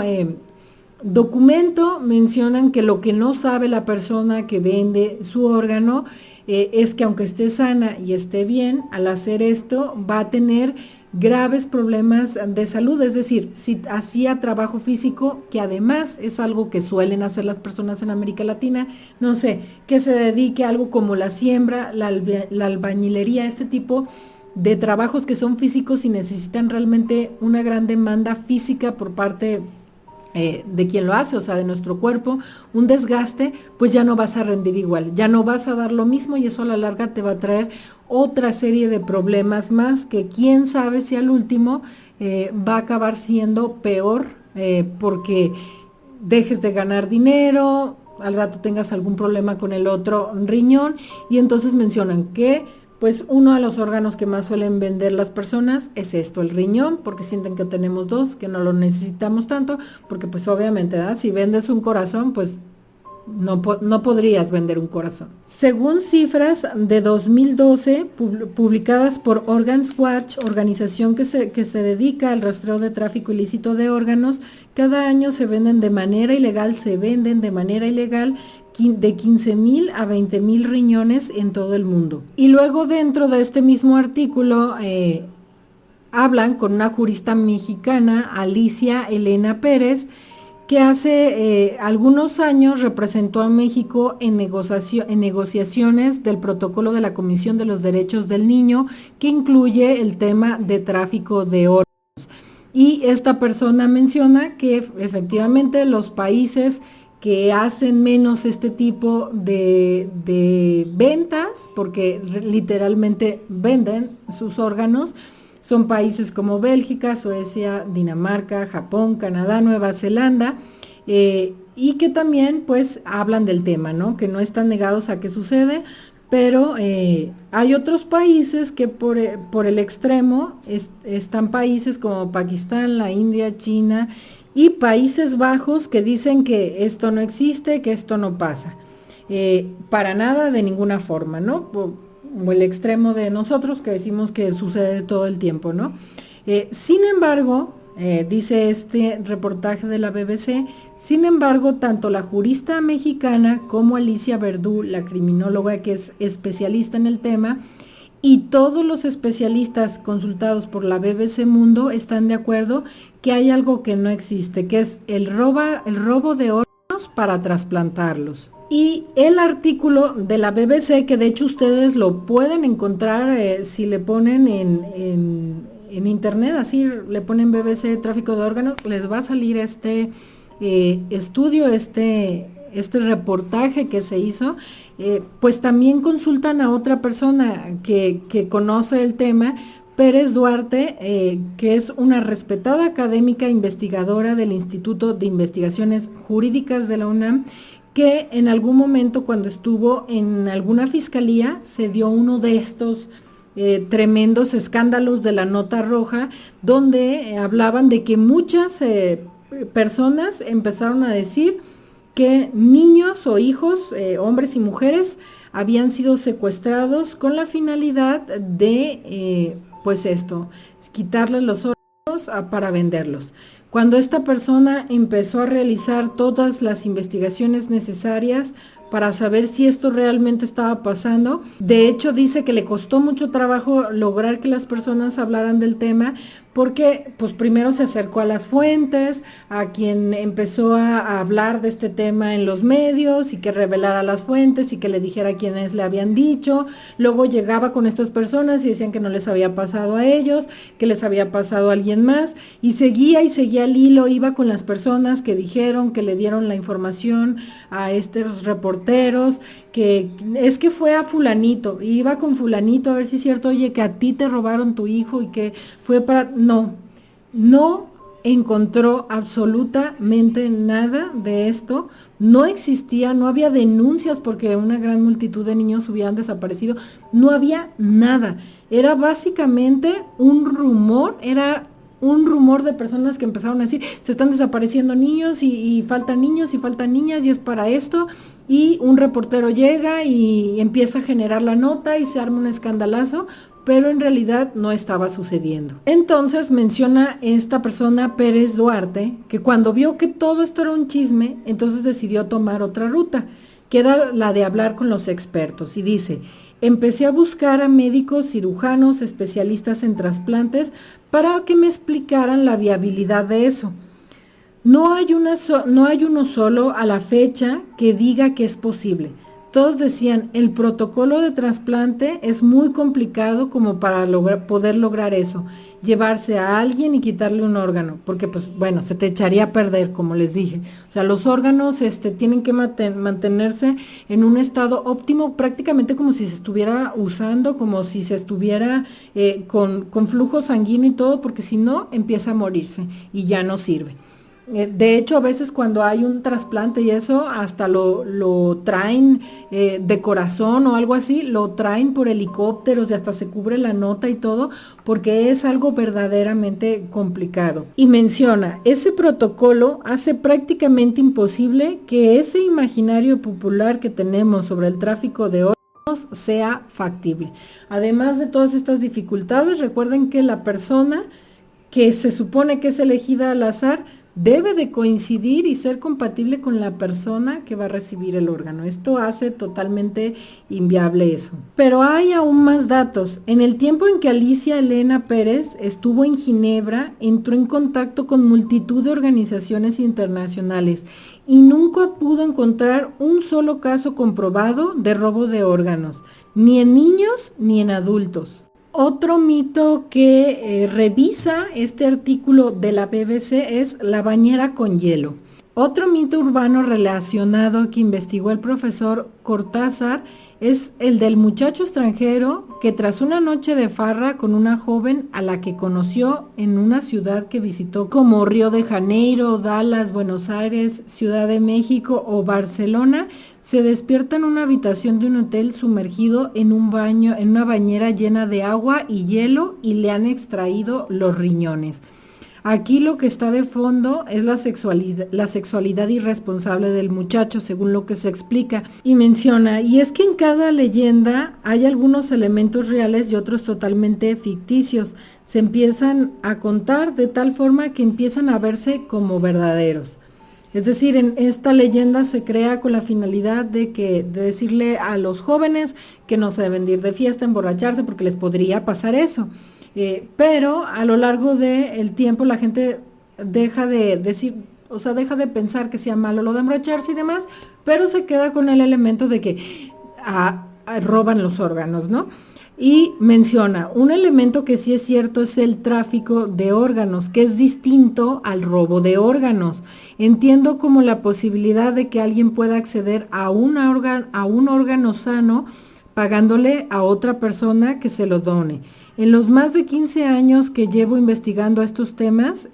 documento mencionan que lo que no sabe la persona que vende su órgano es que aunque esté sana y esté bien, al hacer esto va a tener graves problemas de salud, es decir, si hacía trabajo físico, que además es algo que suelen hacer las personas en América Latina, no sé, que se dedique a algo como la siembra, la albañilería, este tipo de trabajos que son físicos y necesitan realmente una gran demanda física por parte de quien lo hace, o sea, de nuestro cuerpo, un desgaste, pues ya no vas a rendir igual, ya no vas a dar lo mismo y eso a la larga te va a traer otra serie de problemas más que quién sabe si al último va a acabar siendo peor porque dejes de ganar dinero, al rato tengas algún problema con el otro riñón y entonces mencionan que pues uno de los órganos que más suelen vender las personas es esto, el riñón, porque sienten que tenemos 2, que no lo necesitamos tanto, porque pues obviamente, ¿verdad? Si vendes un corazón, pues no podrías vender un corazón. Según cifras de 2012, publicadas por Organs Watch, organización que se dedica al rastreo de tráfico ilícito de órganos, cada año se venden de manera ilegal de 15,000 a 20,000 riñones en todo el mundo. Y luego dentro de este mismo artículo hablan con una jurista mexicana, Alicia Elena Pérez, que hace algunos años representó a México en negociaciones del protocolo de la Comisión de los Derechos del Niño, que incluye el tema de tráfico de órganos. Y esta persona menciona que efectivamente los países que hacen menos este tipo de ventas, porque literalmente venden sus órganos, son países como Bélgica, Suecia, Dinamarca, Japón, Canadá, Nueva Zelanda, y que también pues hablan del tema, ¿no? Que no están negados a que sucede, pero hay otros países que por el extremo están países como Pakistán, la India, China y Países Bajos que dicen que esto no existe, que esto no pasa. Para nada, de ninguna forma, ¿no? O el extremo de nosotros que decimos que sucede todo el tiempo, ¿no? Sin embargo, dice este reportaje de la BBC, sin embargo, tanto la jurista mexicana como Alicia Verdú, la criminóloga que es especialista en el tema, y todos los especialistas consultados por la BBC Mundo están de acuerdo que hay algo que no existe, que es el robo de órganos para trasplantarlos. Y el artículo de la BBC, que de hecho ustedes lo pueden encontrar si le ponen en internet, así le ponen BBC tráfico de órganos, les va a salir este estudio, este reportaje que se hizo, pues también consultan a otra persona que conoce el tema, Pérez Duarte, que es una respetada académica investigadora del Instituto de Investigaciones Jurídicas de la UNAM, que en algún momento cuando estuvo en alguna fiscalía se dio uno de estos tremendos escándalos de la nota roja, donde hablaban de que muchas personas empezaron a decir que niños o hijos, hombres y mujeres, habían sido secuestrados con la finalidad de, pues esto, quitarles los órganos para venderlos. Cuando esta persona empezó a realizar todas las investigaciones necesarias para saber si esto realmente estaba pasando, de hecho dice que le costó mucho trabajo lograr que las personas hablaran del tema, porque pues primero se acercó a las fuentes, a quien empezó a hablar de este tema en los medios y que revelara las fuentes y que le dijera quiénes le habían dicho, luego llegaba con estas personas y decían que no les había pasado a ellos, que les había pasado a alguien más, y seguía el hilo, iba con las personas que dijeron, que le dieron la información a estos reporteros, que es que fue a fulanito, iba con fulanito a ver si es cierto, oye, que a ti te robaron tu hijo y que fue para... No encontró absolutamente nada de esto. No existía, no había denuncias porque una gran multitud de niños hubieran desaparecido. No había nada. Era básicamente un rumor, de personas que empezaron a decir, se están desapareciendo niños y faltan niños y faltan niñas y es para esto. Y un reportero llega y empieza a generar la nota y se arma un escandalazo, pero en realidad no estaba sucediendo. Entonces menciona esta persona, Pérez Duarte, que cuando vio que todo esto era un chisme, entonces decidió tomar otra ruta, que era la de hablar con los expertos. Y dice, empecé a buscar a médicos, cirujanos, especialistas en trasplantes, para que me explicaran la viabilidad de eso. No hay uno solo a la fecha que diga que es posible. Todos decían, el protocolo de trasplante es muy complicado como para poder lograr eso, llevarse a alguien y quitarle un órgano, porque pues bueno, se te echaría a perder, como les dije. O sea, los órganos tienen que mantenerse en un estado óptimo, prácticamente como si se estuviera usando, como si se estuviera con flujo sanguíneo y todo, porque si no, empieza a morirse y ya no sirve. De hecho, a veces cuando hay un trasplante y eso, hasta lo traen de corazón o algo así, lo traen por helicópteros y hasta se cubre la nota y todo, porque es algo verdaderamente complicado. Y menciona, ese protocolo hace prácticamente imposible que ese imaginario popular que tenemos sobre el tráfico de órganos sea factible. Además de todas estas dificultades, recuerden que la persona que se supone que es elegida al azar debe de coincidir y ser compatible con la persona que va a recibir el órgano. Esto hace totalmente inviable eso. Pero hay aún más datos. En el tiempo en que Alicia Elena Pérez estuvo en Ginebra, entró en contacto con multitud de organizaciones internacionales y nunca pudo encontrar un solo caso comprobado de robo de órganos, ni en niños ni en adultos. Otro mito que revisa este artículo de la BBC es la bañera con hielo. Otro mito urbano relacionado que investigó el profesor Cortázar es el del muchacho extranjero que tras una noche de farra con una joven a la que conoció en una ciudad que visitó como Río de Janeiro, Dallas, Buenos Aires, Ciudad de México o Barcelona, se despierta en una habitación de un hotel sumergido en un baño, en una bañera llena de agua y hielo y le han extraído los riñones. Aquí lo que está de fondo es la sexualidad irresponsable del muchacho, según lo que se explica. Y menciona, y es que en cada leyenda hay algunos elementos reales y otros totalmente ficticios. Se empiezan a contar de tal forma que empiezan a verse como verdaderos. Es decir, en esta leyenda se crea con la finalidad de decirle a los jóvenes que no se deben ir de fiesta, emborracharse, porque les podría pasar eso. Pero a lo largo del tiempo la gente deja de decir, o sea, deja de pensar que sea malo lo de emborracharse y demás, pero se queda con el elemento de que roban los órganos, ¿no? Y menciona, un elemento que sí es cierto es el tráfico de órganos, que es distinto al robo de órganos. Entiendo como la posibilidad de que alguien pueda acceder a un órgano sano pagándole a otra persona que se lo done. En los más de 15 años que llevo investigando estos temas,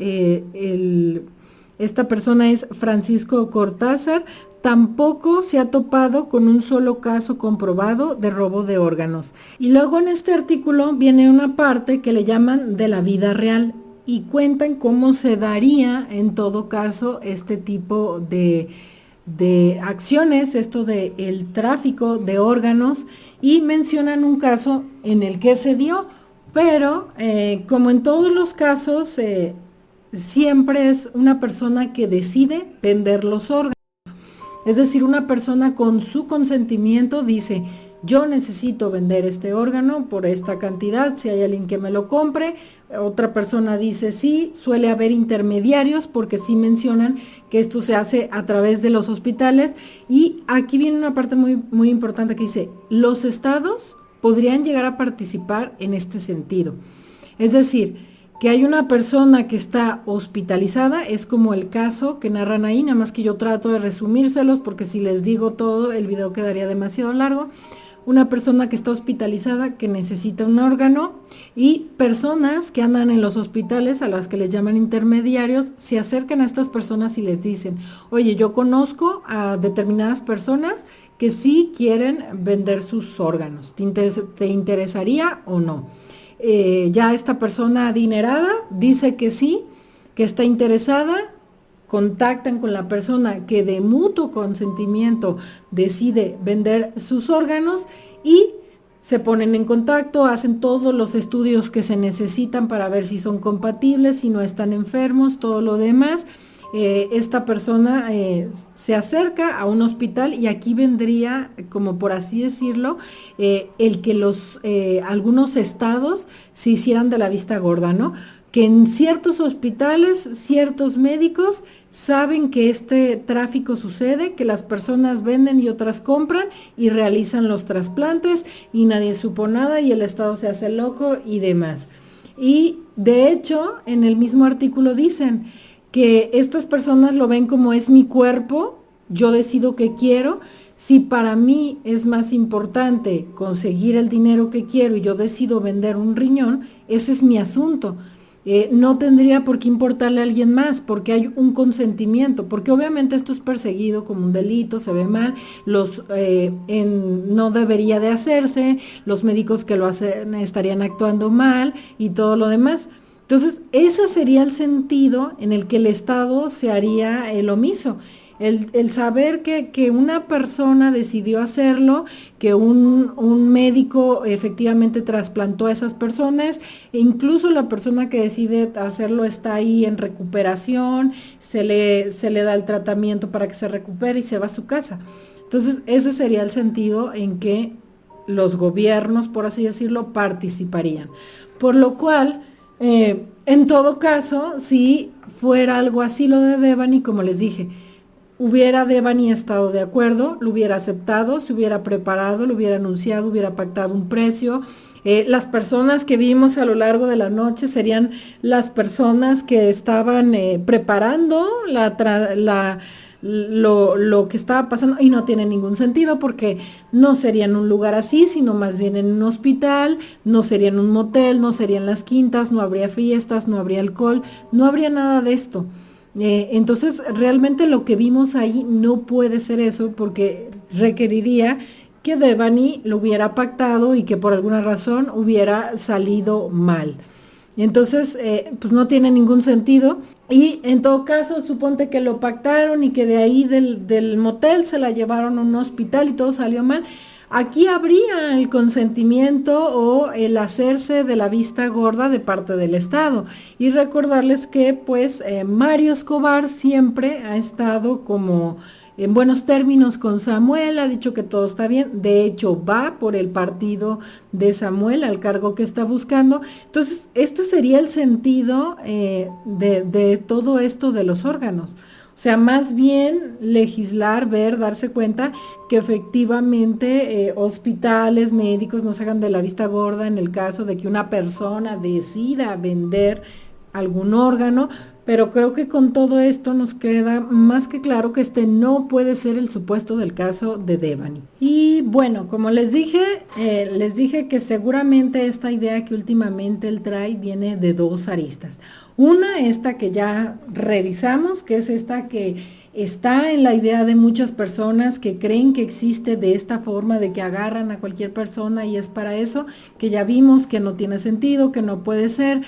esta persona es Francisco Cortázar, tampoco se ha topado con un solo caso comprobado de robo de órganos. Y luego en este artículo viene una parte que le llaman de la vida real y cuentan cómo se daría en todo caso este tipo de acciones, esto de el tráfico de órganos, y mencionan un caso en el que se dio, pero como en todos los casos, siempre es una persona que decide vender los órganos. Es decir, una persona con su consentimiento dice, yo necesito vender este órgano por esta cantidad, si hay alguien que me lo compre. Otra persona dice sí, suele haber intermediarios porque sí mencionan que esto se hace a través de los hospitales. Y aquí viene una parte muy, muy importante que dice, los estados podrían llegar a participar en este sentido. Es decir, que hay una persona que está hospitalizada, es como el caso que narran ahí, nada más que yo trato de resumírselos porque si les digo todo, el video quedaría demasiado largo. Una persona que está hospitalizada, que necesita un órgano, Y personas que andan en los hospitales, a las que les llaman intermediarios, se acercan a estas personas y les dicen, oye, yo conozco a determinadas personas que sí quieren vender sus órganos, ¿te interesaría o no? Ya esta persona adinerada dice que sí, que está interesada, contactan con la persona que de mutuo consentimiento decide vender sus órganos y se ponen en contacto, hacen todos los estudios que se necesitan para ver si son compatibles, si no están enfermos, todo lo demás. Esta persona se acerca a un hospital y aquí vendría, como por así decirlo, el que algunos estados se hicieran de la vista gorda, ¿no? Que en ciertos hospitales, ciertos médicos saben que este tráfico sucede, que las personas venden y otras compran y realizan los trasplantes y nadie supo nada y el Estado se hace loco y demás. Y de hecho, en el mismo artículo dicen que estas personas lo ven como es mi cuerpo, yo decido qué quiero. Si para mí es más importante conseguir el dinero que quiero y yo decido vender un riñón, ese es mi asunto. No tendría por qué importarle a alguien más, porque hay un consentimiento, porque obviamente esto es perseguido como un delito, se ve mal, no debería de hacerse, los médicos que lo hacen estarían actuando mal y todo lo demás. Entonces, ese sería el sentido en el que el Estado se haría el omiso. El saber que una persona decidió hacerlo, que un médico efectivamente trasplantó a esas personas, e incluso la persona que decide hacerlo está ahí en recuperación, se le da el tratamiento para que se recupere y se va a su casa. Entonces, ese sería el sentido en que los gobiernos, por así decirlo, participarían. Por lo cual, en todo caso, si fuera algo así lo de Devani, como les dije, hubiera Devani estado de acuerdo, lo hubiera aceptado, se hubiera preparado, lo hubiera anunciado, hubiera pactado un precio. Las personas que vimos a lo largo de la noche serían las personas que estaban preparando lo que estaba pasando, y no tiene ningún sentido porque no sería en un lugar así, sino más bien en un hospital, no sería en un motel, no sería en las quintas, no habría fiestas, no habría alcohol, no habría nada de esto. Entonces realmente lo que vimos ahí no puede ser eso, porque requeriría que Devani lo hubiera pactado y que por alguna razón hubiera salido mal. Entonces, pues no tiene ningún sentido. Y en todo caso, suponte que lo pactaron y que de ahí del motel se la llevaron a un hospital y todo salió mal. Aquí habría el consentimiento o el hacerse de la vista gorda de parte del Estado. Y recordarles que pues Mario Escobar siempre ha estado como en buenos términos con Samuel, ha dicho que todo está bien, de hecho va por el partido de Samuel al cargo que está buscando. Entonces, este sería el sentido de todo esto de los órganos. O sea, más bien legislar, ver, darse cuenta que efectivamente hospitales, médicos no se hagan de la vista gorda en el caso de que una persona decida vender algún órgano, pero creo que con todo esto nos queda más que claro que este no puede ser el supuesto del caso de Devani. Y bueno, como les dije que seguramente esta idea que últimamente él trae viene de dos aristas. Una, esta que ya revisamos, que es esta que está en la idea de muchas personas que creen que existe de esta forma de que agarran a cualquier persona y es para eso, que ya vimos que no tiene sentido, que no puede ser,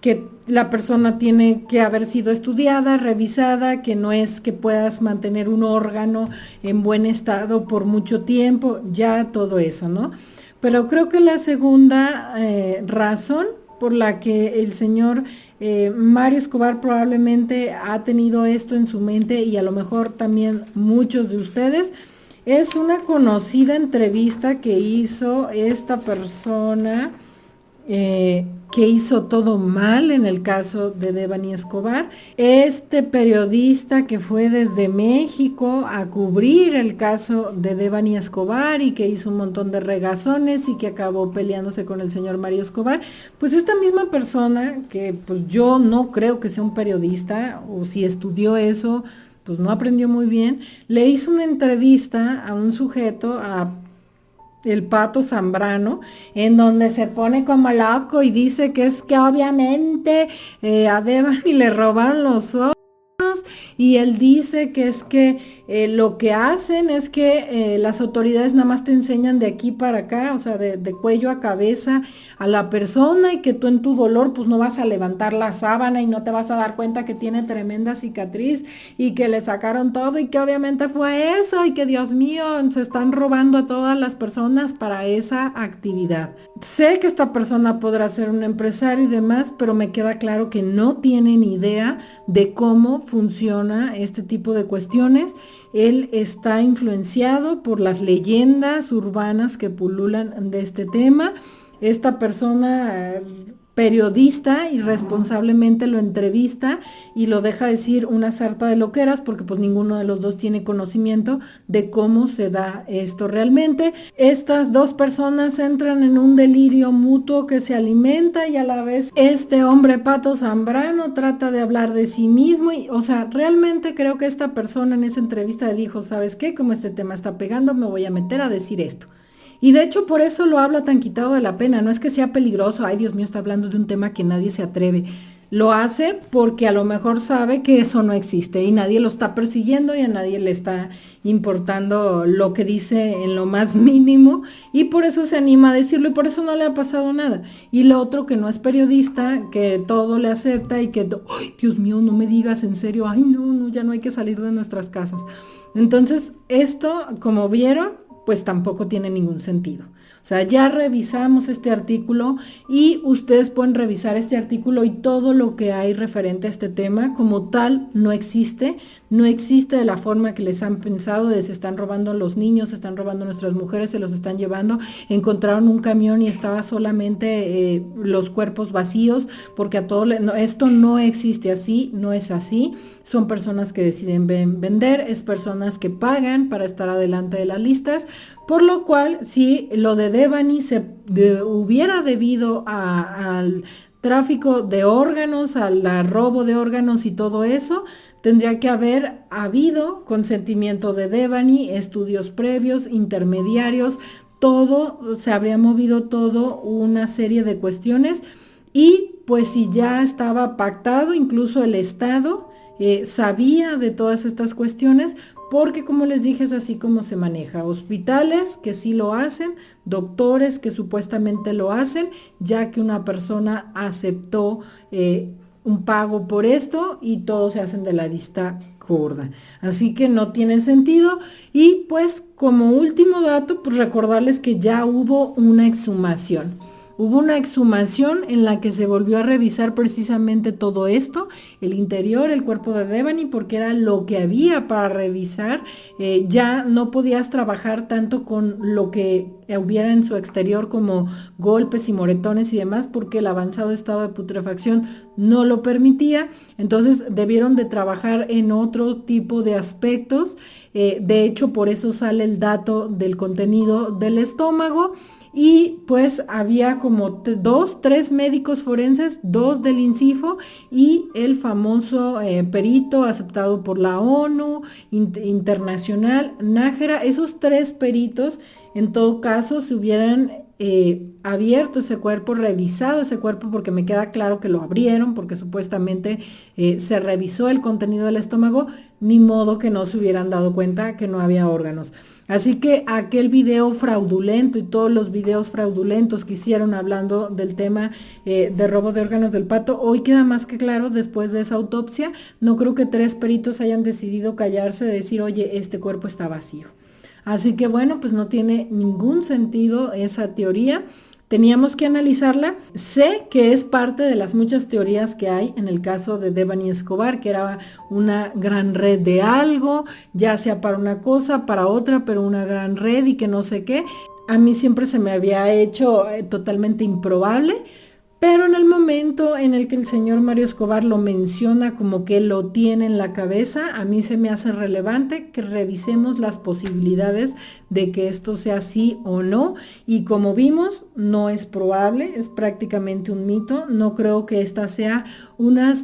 que la persona tiene que haber sido estudiada, revisada, que no es que puedas mantener un órgano en buen estado por mucho tiempo, ya todo eso, ¿no? Pero creo que la segunda razón por la que el señor Mario Escobar probablemente ha tenido esto en su mente, y a lo mejor también muchos de ustedes, es una conocida entrevista que hizo esta persona que hizo todo mal en el caso de Devani Escobar. Este periodista que fue desde México a cubrir el caso de Devani Escobar y que hizo un montón de regazones y que acabó peleándose con el señor Mario Escobar, pues esta misma persona, que pues yo no creo que sea un periodista, o si estudió eso, pues no aprendió muy bien, le hizo una entrevista a un sujeto, a el Pato Zambrano, en donde se pone como loco y dice que es que obviamente a Devani le roban los ojos. Y él dice que es que lo que hacen es que las autoridades nada más te enseñan de aquí para acá, o sea, de cuello a cabeza a la persona, y que tú en tu dolor pues no vas a levantar la sábana y no te vas a dar cuenta que tiene tremenda cicatriz y que le sacaron todo y que obviamente fue eso y que Dios mío, se están robando a todas las personas para esa actividad. Sé que esta persona podrá ser un empresario y demás, pero me queda claro que no tiene ni idea de cómo funciona este tipo de cuestiones. Él está influenciado por las leyendas urbanas que pululan de este tema. Esta persona periodista irresponsablemente lo entrevista y lo deja decir una sarta de loqueras porque pues ninguno de los dos tiene conocimiento de cómo se da esto realmente. Estas dos personas entran en un delirio mutuo que se alimenta, y a la vez este hombre Pato Zambrano trata de hablar de sí mismo y, o sea, realmente creo que esta persona en esa entrevista dijo, ¿sabes qué? Como este tema está pegando, me voy a meter a decir esto. Y de hecho por eso lo habla tan quitado de la pena, no es que sea peligroso, ay Dios mío, está hablando de un tema que nadie se atreve. Lo hace porque a lo mejor sabe que eso no existe y nadie lo está persiguiendo y a nadie le está importando lo que dice en lo más mínimo, y por eso se anima a decirlo y por eso no le ha pasado nada. Y lo otro, que no es periodista, que todo le acepta y que, ay Dios mío, no me digas en serio, ay no, ya no hay que salir de nuestras casas. Entonces esto, como vieron, pues tampoco tiene ningún sentido. O sea, ya revisamos este artículo y ustedes pueden revisar este artículo y todo lo que hay referente a este tema como tal no existe de la forma que les han pensado, de se están robando a los niños, se están robando a nuestras mujeres, se los están llevando. Encontraron un camión y estaba solamente los cuerpos vacíos, porque a todo no, esto no existe así, no es así. Son personas que deciden vender, es personas que pagan para estar adelante de las listas, por lo cual si lo de Devani hubiera debido al tráfico de órganos, al robo de órganos y todo eso, tendría que haber habido consentimiento de Devani, estudios previos, intermediarios, todo, se habría movido todo una serie de cuestiones, y pues si ya estaba pactado, incluso el Estado sabía de todas estas cuestiones, porque como les dije es así como se maneja. Hospitales que sí lo hacen, doctores que supuestamente lo hacen, ya que una persona aceptó un pago por esto, y todos se hacen de la vista gorda. Así que no tiene sentido. Y pues como último dato, pues recordarles que ya hubo una exhumación. Hubo una exhumación en la que se volvió a revisar precisamente todo esto, el interior, el cuerpo de Devani, porque era lo que había para revisar. Ya no podías trabajar tanto con lo que hubiera en su exterior como golpes y moretones y demás, porque el avanzado estado de putrefacción no lo permitía. Entonces debieron de trabajar en otro tipo de aspectos. De hecho, por eso sale el dato del contenido del estómago. Y pues había como 3 médicos forenses, 2 del INCIFO y el famoso perito aceptado por la ONU, internacional, Nájera. Esos 3 peritos, en todo caso, se hubieran abierto ese cuerpo, revisado ese cuerpo, porque me queda claro que lo abrieron, porque supuestamente se revisó el contenido del estómago, ni modo que no se hubieran dado cuenta que no había órganos. Así que aquel video fraudulento y todos los videos fraudulentos que hicieron hablando del tema de robo de órganos del Pato, hoy queda más que claro después de esa autopsia. No creo que 3 peritos hayan decidido callarse, de decir, oye, este cuerpo está vacío. Así que bueno, pues no tiene ningún sentido esa teoría. Teníamos que analizarla. Sé que es parte de las muchas teorías que hay en el caso de Devani Escobar, que era una gran red de algo, ya sea para una cosa, para otra, pero una gran red y que no sé qué. A mí siempre se me había hecho totalmente improbable. Pero en el momento en el que el señor Mario Escobar lo menciona como que lo tiene en la cabeza, a mí se me hace relevante que revisemos las posibilidades de que esto sea así o no. Y como vimos, no es probable, es prácticamente un mito. No creo que esta sea una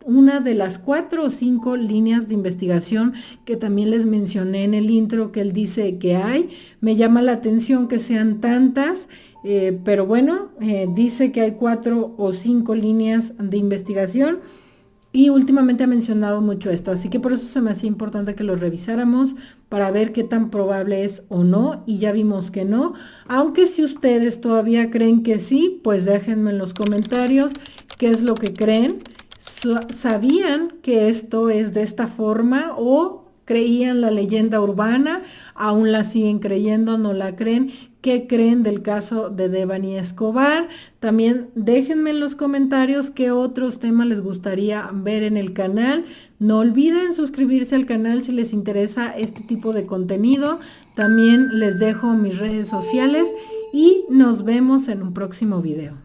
una de las 4 o 5 líneas de investigación que también les mencioné en el intro que él dice que hay. Me llama la atención que sean tantas, pero bueno, dice que hay 4 o 5 líneas de investigación. Y últimamente ha mencionado mucho esto, así que por eso se me hacía importante que lo revisáramos para ver qué tan probable es o no, y ya vimos que no. Aunque si ustedes todavía creen que sí, pues déjenme en los comentarios qué es lo que creen. ¿Sabían que esto es de esta forma o creían la leyenda urbana? ¿Aún la siguen creyendo? ¿No la creen? ¿Qué creen del caso de Devani Escobar? También déjenme en los comentarios qué otros temas les gustaría ver en el canal. No olviden suscribirse al canal si les interesa este tipo de contenido. También les dejo mis redes sociales y nos vemos en un próximo video.